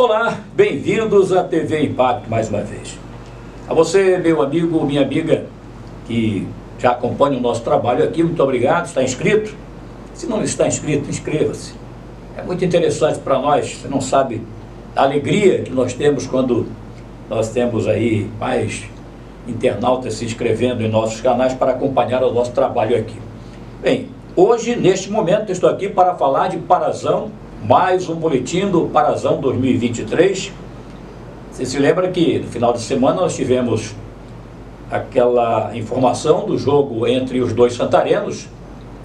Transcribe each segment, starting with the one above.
Olá, bem-vindos à TV Impacto mais uma vez. A você, meu amigo, minha amiga, que já acompanha o nosso trabalho aqui, muito obrigado. Está inscrito? Se não está inscrito, inscreva-se. É muito interessante para nós, você não sabe a alegria que nós temos quando nós temos aí mais internautas se inscrevendo em nossos canais para acompanhar o nosso trabalho aqui. Bem, hoje, neste momento, estou aqui para falar de Parazão, mais um boletim do Parazão 2023. Você se lembra que no final de semana nós tivemos aquela informação do jogo entre os dois santarenos,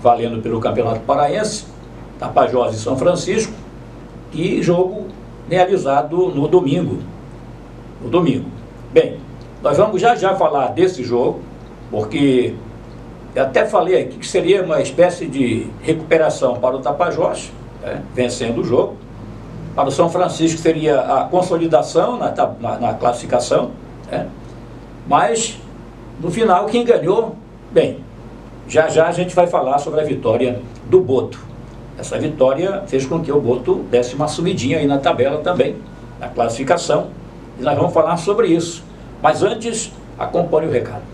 valendo pelo Campeonato Paraense, Tapajós e São Francisco, e jogo realizado no domingo. Bem, nós vamos já falar desse jogo, porque eu até falei aqui que seria uma espécie de recuperação para o Tapajós, vencendo o jogo. Para o São Francisco seria a consolidação na classificação, mas no final quem ganhou, bem, já a gente vai falar sobre a vitória do Boto. Essa vitória fez com que o Boto desse uma subidinha aí na tabela também, na classificação, e nós vamos falar sobre isso. Mas antes, acompanhe o recado.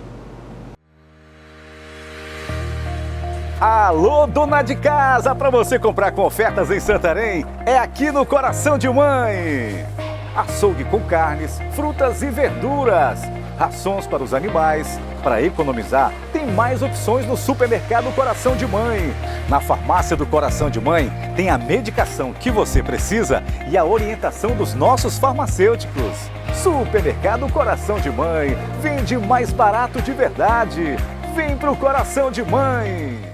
Alô, dona de casa, para você comprar com ofertas em Santarém, é aqui no Coração de Mãe. Açougue com carnes, frutas e verduras, rações para os animais. Para economizar, tem mais opções no Supermercado Coração de Mãe. Na farmácia do Coração de Mãe, tem a medicação que você precisa e a orientação dos nossos farmacêuticos. Supermercado Coração de Mãe, vende mais barato de verdade. Vem pro Coração de Mãe.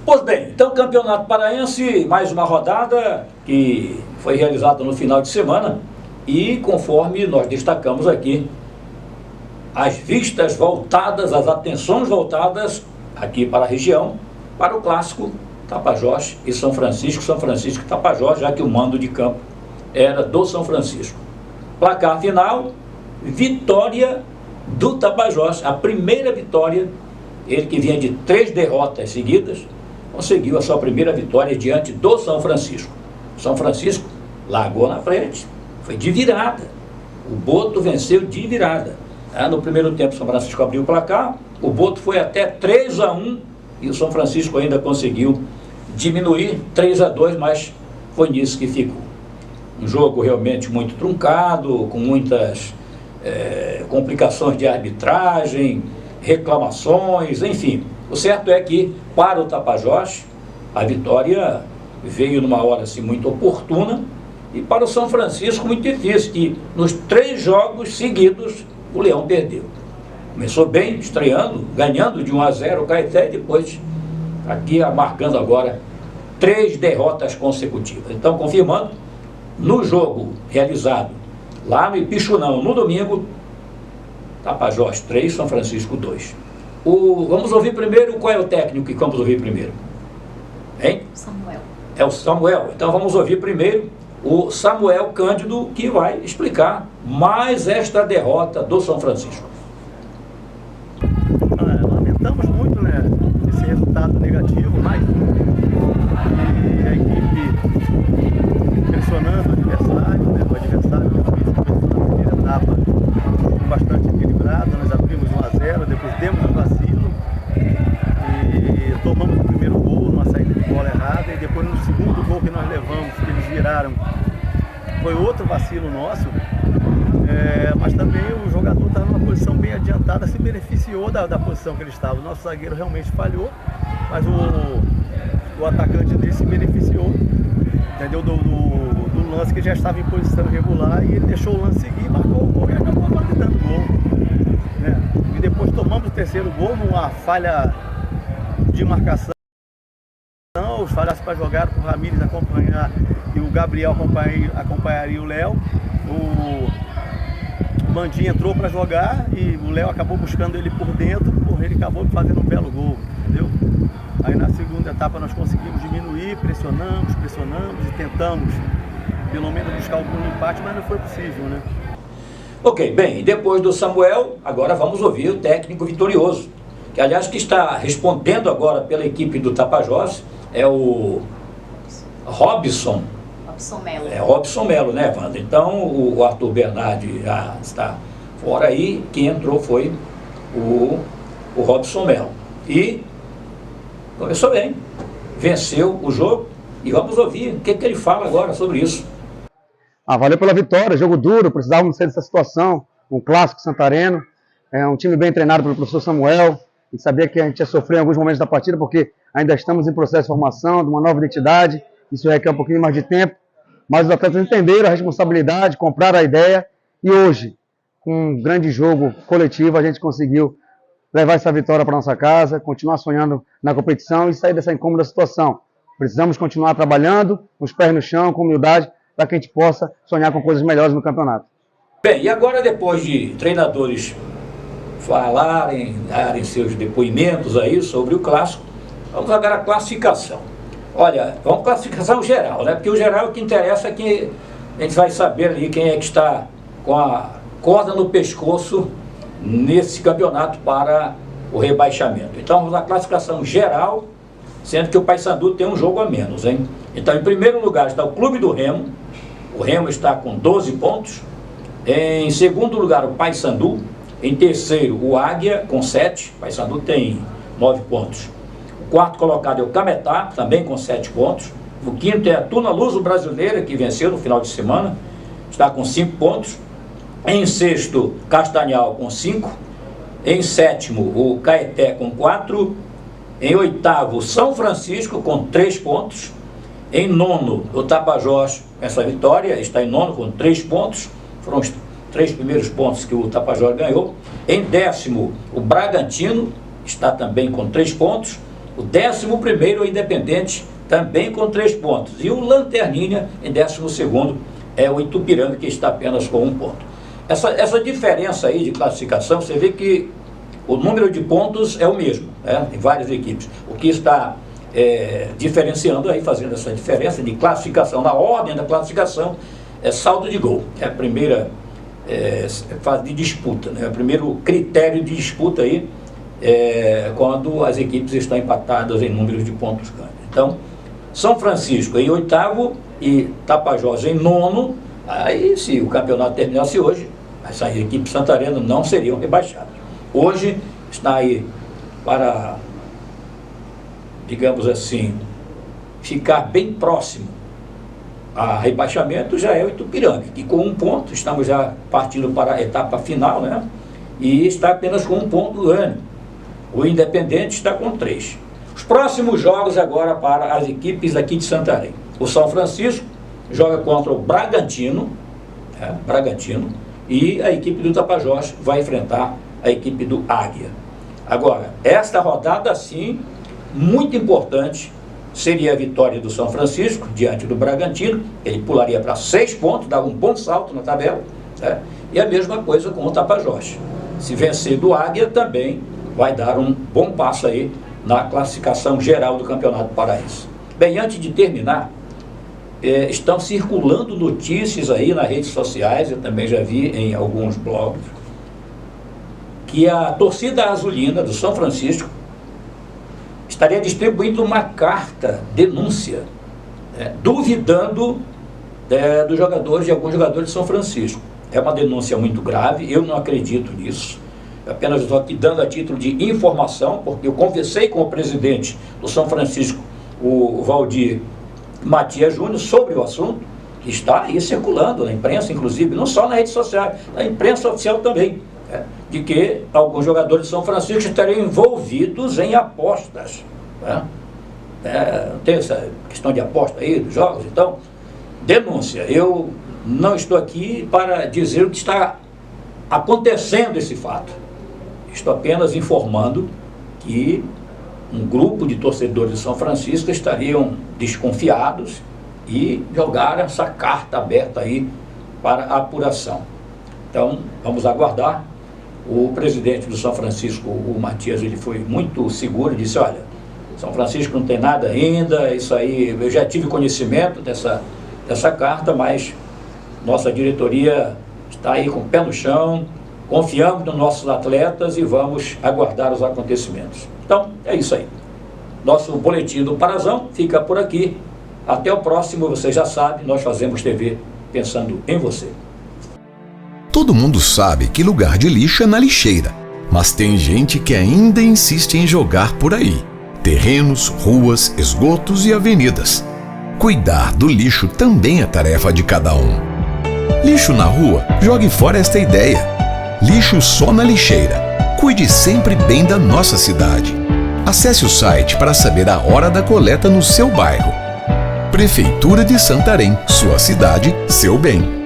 Pois bem, então Campeonato Paraense, mais uma rodada que foi realizada no final de semana e conforme nós destacamos aqui, as vistas voltadas, as atenções voltadas aqui para a região, para o clássico Tapajós e São Francisco e Tapajós, já que o mando de campo era do São Francisco. Placar final, vitória do Tapajós, a primeira vitória, ele que vinha de 3 derrotas seguidas, conseguiu a sua primeira vitória diante do São Francisco. São Francisco largou na frente, foi de virada, o Boto venceu de virada. No primeiro tempo, o São Francisco abriu o placar, o Boto foi até 3-1 e o São Francisco ainda conseguiu diminuir 3-2, mas foi nisso que ficou. Um jogo realmente muito truncado, com muitas complicações de arbitragem, reclamações, enfim. O certo é que, para o Tapajós, a vitória veio numa hora assim, muito oportuna, e para o São Francisco muito difícil, que nos 3 jogos seguidos o Leão perdeu. Começou bem, estreando, ganhando de 1-0 o Caeté, e depois aqui marcando agora 3 derrotas consecutivas. Então, confirmando, no jogo realizado lá no Ipixunão no domingo, Tapajós 3, São Francisco 2. Vamos ouvir primeiro qual é o técnico que vamos ouvir primeiro? Hein? Samuel. É o Samuel. Então vamos ouvir primeiro o Samuel Cândido, que vai explicar mais esta derrota do São Francisco. Lamentamos muito, esse resultado negativo, mais a equipe pressionando o adversário, o adversário que fez na primeira etapa bastante equilibrado. Nós abrimos 1-0, depois demos um vacilo e tomamos o primeiro gol numa saída de bola errada, e depois no segundo gol que nós levamos, que eles viraram, foi outro vacilo nosso, mas também o jogador estava numa posição bem adiantada, se beneficiou da posição que ele estava. O nosso zagueiro realmente falhou, mas o atacante dele se beneficiou, entendeu? Do lance que já estava em posição irregular, e ele deixou o lance seguir, marcou o gol e acabou validando o gol. E depois tomamos o terceiro gol numa falha de marcação, os falhasse para jogar, para o Ramírez acompanhar e o Gabriel acompanharia o Léo. O Bandinha entrou para jogar e o Léo acabou buscando ele por dentro, ele acabou fazendo um belo gol, entendeu? Aí na segunda etapa nós conseguimos diminuir, pressionamos e tentamos pelo menos buscar algum empate, mas não foi possível, Ok, bem, depois do Samuel, agora vamos ouvir o técnico vitorioso, que aliás que está respondendo agora pela equipe do Tapajós, é o Robson Robson Melo. É Robson Melo, né, Wanda? Então o Arthur Bernardi já está fora aí, quem entrou foi o Robson Melo. E começou bem, venceu o jogo e vamos ouvir o que ele fala agora sobre isso. Valeu pela vitória, jogo duro, precisávamos sair dessa situação, um clássico santareno, um time bem treinado pelo professor Samuel. A gente sabia que a gente ia sofrer em alguns momentos da partida, porque ainda estamos em processo de formação, de uma nova identidade, isso requer um pouquinho mais de tempo, mas os atletas entenderam a responsabilidade, compraram a ideia, e hoje, com um grande jogo coletivo, a gente conseguiu levar essa vitória para nossa casa, continuar sonhando na competição e sair dessa incômoda situação. Precisamos continuar trabalhando, com os pés no chão, com humildade, para que a gente possa sonhar com coisas melhores no campeonato. Bem, e agora depois de treinadores falarem, darem seus depoimentos aí sobre o clássico, vamos agora à classificação. Olha, vamos classificação geral, né? Porque o geral, o que interessa é que a gente vai saber ali quem é que está com a corda no pescoço nesse campeonato para o rebaixamento. Então vamos à classificação geral, sendo que o Paysandu tem um jogo a menos, hein? Então em primeiro lugar está o Clube do Remo, o Remo está com 12 pontos, em segundo lugar o Paysandu, em terceiro o Águia com 7, o Paysandu tem 9 pontos. O quarto colocado é o Cametá, também com 7 pontos. O quinto é a Tuna Luso Brasileira, que venceu no final de semana, está com 5 pontos. Em sexto, Castanhal com 5. Em sétimo, o Caeté com 4. Em oitavo, São Francisco com 3 pontos. Em nono, o Tapajós, essa vitória, está em nono com 3 pontos. Foram os 3 primeiros pontos que o Tapajós ganhou. Em décimo, o Bragantino, está também com 3 pontos. O 11º, o Independente, também com 3 pontos. E o Lanterninha, em 12º, é o Itupiranga, que está apenas com 1 ponto. Essa diferença aí de classificação, você vê que o número de pontos é o mesmo, né, em várias equipes. O que está diferenciando aí, fazendo essa diferença de classificação, na ordem da classificação, é saldo de gol. É a primeira fase de disputa, né, o primeiro critério de disputa aí, quando as equipes estão empatadas em números de pontos ganhos. Então, São Francisco em oitavo e Tapajós em nono. Aí, se o campeonato terminasse hoje, essas equipes santarenas não seriam rebaixadas. Hoje está aí para, digamos assim, ficar bem próximo a rebaixamento, já é o Itupiranga, que com 1 ponto, estamos já partindo para a etapa final, né? E está apenas com 1 ponto ganho. O Independente está com 3. Os próximos jogos agora para as equipes aqui de Santarém. O São Francisco joga contra o Bragantino, e a equipe do Tapajós vai enfrentar a equipe do Águia. Agora, esta rodada, sim, muito importante, seria a vitória do São Francisco diante do Bragantino. Ele pularia para 6 pontos, dava um bom salto na tabela, né? E a mesma coisa com o Tapajós. Se vencer do Águia, também vai dar um bom passo aí na classificação geral do Campeonato Paraense. Bem, antes de terminar, estão circulando notícias aí nas redes sociais, eu também já vi em alguns blogs, que a torcida azulina do São Francisco estaria distribuindo uma carta denúncia, duvidando dos jogadores, de alguns jogadores de São Francisco. É uma denúncia muito grave, eu não acredito nisso. Eu apenas estou aqui dando a título de informação, porque eu conversei com o presidente do São Francisco, o Valdir Matias Júnior, sobre o assunto, que está aí circulando na imprensa, inclusive, não só nas redes sociais, na imprensa oficial também, de que alguns jogadores de São Francisco estariam envolvidos em apostas. Tem essa questão de aposta aí dos jogos, então, denúncia. Eu não estou aqui para dizer o que está acontecendo esse fato. Estou apenas informando que um grupo de torcedores de São Francisco estariam desconfiados e jogaram essa carta aberta aí para apuração. Então, vamos aguardar. O presidente do São Francisco, o Matias, ele foi muito seguro e disse: olha, São Francisco não tem nada ainda, isso aí, eu já tive conhecimento dessa carta, mas nossa diretoria está aí com o pé no chão, confiamos nos nossos atletas e vamos aguardar os acontecimentos. Então, é isso aí. Nosso boletim do Parazão fica por aqui. Até o próximo, você já sabe, nós fazemos TV pensando em você. Todo mundo sabe que lugar de lixo é na lixeira, mas tem gente que ainda insiste em jogar por aí. Terrenos, ruas, esgotos e avenidas. Cuidar do lixo também é tarefa de cada um. Lixo na rua? Jogue fora esta ideia. Lixo só na lixeira. Cuide sempre bem da nossa cidade. Acesse o site para saber a hora da coleta no seu bairro. Prefeitura de Santarém, sua cidade, seu bem.